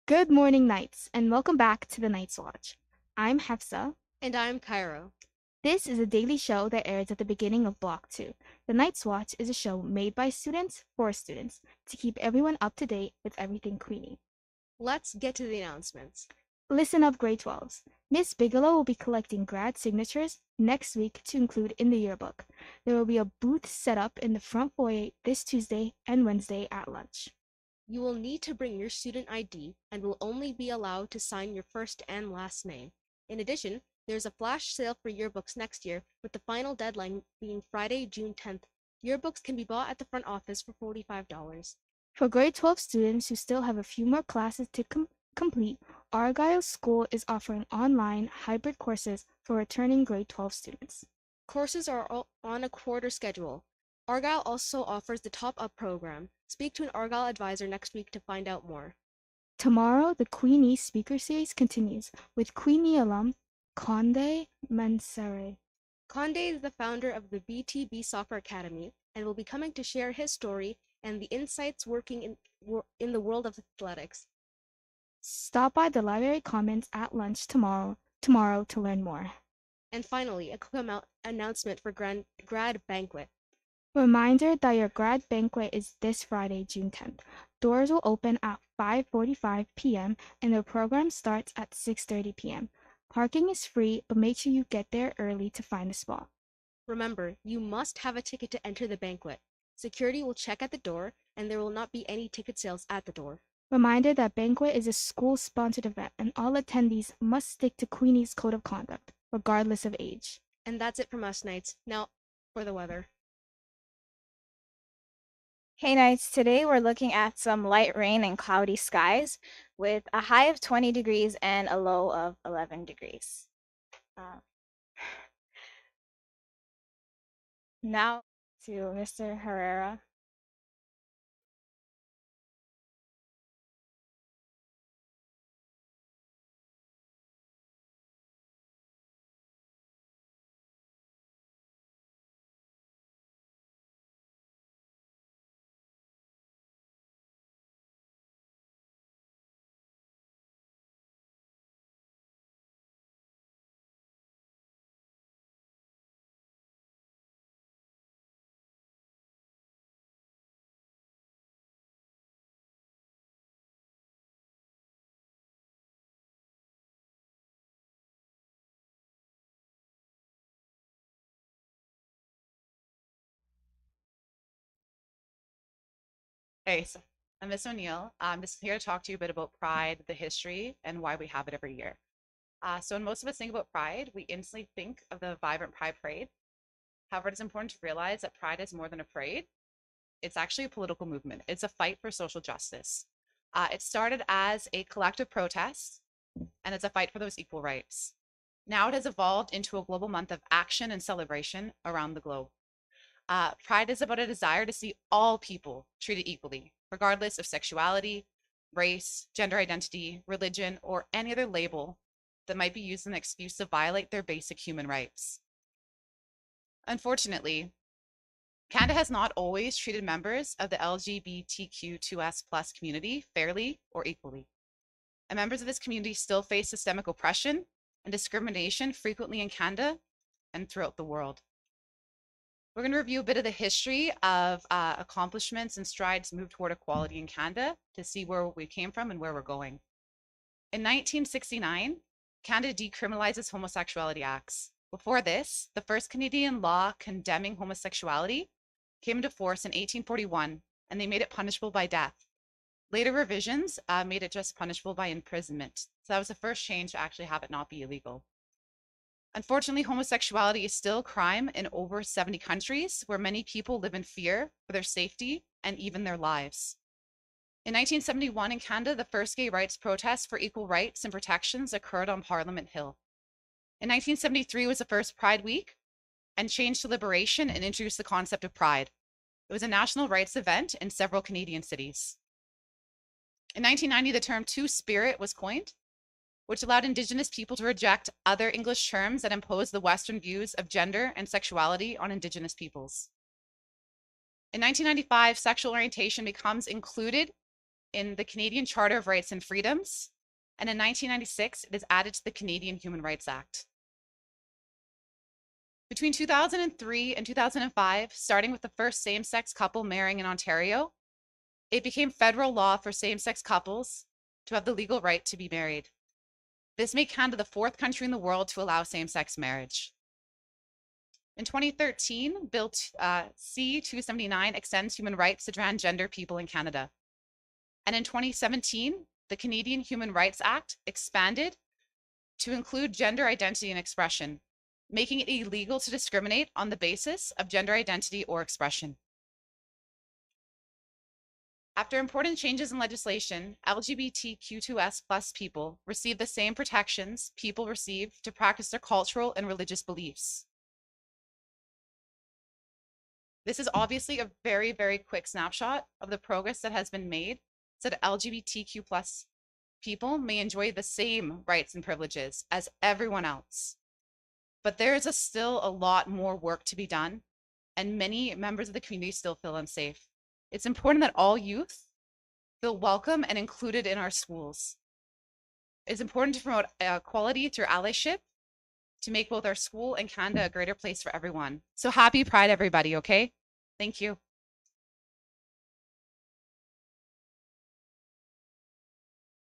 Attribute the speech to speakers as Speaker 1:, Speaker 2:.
Speaker 1: Good morning, Knights, and welcome back to the Night's Watch. I'm Hefsa.
Speaker 2: And I'm Cairo.
Speaker 1: This is a daily show that airs at the beginning of Block 2. The Night's Watch is a show made by students for students to keep everyone up to date with everything Queenie.
Speaker 2: Let's get to the announcements.
Speaker 1: Listen up, grade 12s. Miss Bigelow will be collecting grad signatures next week to include in the yearbook. There will be a booth set up in the front foyer this Tuesday and Wednesday at lunch.
Speaker 2: You will need to bring your student ID and will only be allowed to sign your first and last name. In addition, there's a flash sale for yearbooks next year, with the final deadline being Friday, June 10th. Yearbooks can be bought at the front office for $45.
Speaker 1: For grade 12 students who still have a few more classes to complete, Argyle School is offering online hybrid courses for returning grade 12 students.
Speaker 2: Courses are on a quarter schedule. Argyle also offers the Top Up program. Speak to an Argyle advisor next week to find out more.
Speaker 1: Tomorrow, the Queenie speaker series continues with Queenie alum Conde Mansere.
Speaker 2: Conde is the founder of the BTB Soccer Academy and will be coming to share his story and the insights working in the world of athletics.
Speaker 1: Stop by the library commons at lunch tomorrow to learn more.
Speaker 2: And finally, a quick announcement for grad banquet.
Speaker 1: Reminder that your grad banquet is this Friday, June 10th. Doors will open at 5:45 p.m. and the program starts at 6:30 p.m. Parking is free, but make sure you get there early to find a spot.
Speaker 2: Remember, you must have a ticket to enter the banquet. Security will check at the door, and there will not be any ticket sales at the door.
Speaker 1: Reminder that banquet is a school-sponsored event and all attendees must stick to Queenie's code of conduct, regardless of age.
Speaker 2: And that's it from us, Knights. Now, for the weather.
Speaker 3: Hey Knights, today we're looking at some light rain and cloudy skies with a high of 20 degrees and a low of 11 degrees. Now to Mr. Herrera.
Speaker 4: Hey, so I'm Miss O'Neill. I'm just here to talk to you a bit about Pride, the history, and why we have it every year. So when most of us think about Pride, we instantly think of the vibrant Pride Parade. However, it's important to realize that Pride is more than a parade. It's actually a political movement. It's a fight for social justice. It started as a collective protest, and it's a fight for those equal rights. Now it has evolved into a global month of action and celebration around the globe. Pride is about a desire to see all people treated equally, regardless of sexuality, race, gender identity, religion, or any other label that might be used as an excuse to violate their basic human rights. Unfortunately, Canada has not always treated members of the LGBTQ2S+ community fairly or equally. And members of this community still face systemic oppression and discrimination frequently in Canada and throughout the world. We're going to review a bit of the history of accomplishments and strides moved toward equality in Canada to see where we came from and where we're going. In 1969, Canada decriminalizes homosexuality acts. Before this, the first Canadian law condemning homosexuality came into force in 1841, and they made it punishable by death. Later revisions made it just punishable by imprisonment. So that was the first change to actually have it not be illegal. Unfortunately, homosexuality is still a crime in over 70 countries where many people live in fear for their safety and even their lives. In 1971 in Canada, the first gay rights protest for equal rights and protections occurred on Parliament Hill. In 1973 was the first Pride Week and changed to liberation and introduced the concept of pride. It was a national rights event in several Canadian cities. In 1990, the term Two-Spirit was coined, which allowed Indigenous people to reject other English terms that imposed the Western views of gender and sexuality on Indigenous peoples. In 1995, sexual orientation becomes included in the Canadian Charter of Rights and Freedoms, and in 1996, it is added to the Canadian Human Rights Act. Between 2003 and 2005, starting with the first same-sex couple marrying in Ontario, it became federal law for same-sex couples to have the legal right to be married. This made Canada the fourth country in the world to allow same-sex marriage. In 2013, Bill C-279 extends human rights to transgender people in Canada. And in 2017, the Canadian Human Rights Act expanded to include gender identity and expression, making it illegal to discriminate on the basis of gender identity or expression. After important changes in legislation, LGBTQ2S+ people receive the same protections people receive to practice their cultural and religious beliefs. This is obviously a very, very quick snapshot of the progress that has been made so that LGBTQ+ people may enjoy the same rights and privileges as everyone else. But there is still a lot more work to be done, and many members of the community still feel unsafe. It's important that all youth feel welcome and included in our schools. It's important to promote equality through allyship to make both our school and Canada a greater place for everyone. So happy Pride, everybody, okay? Thank you.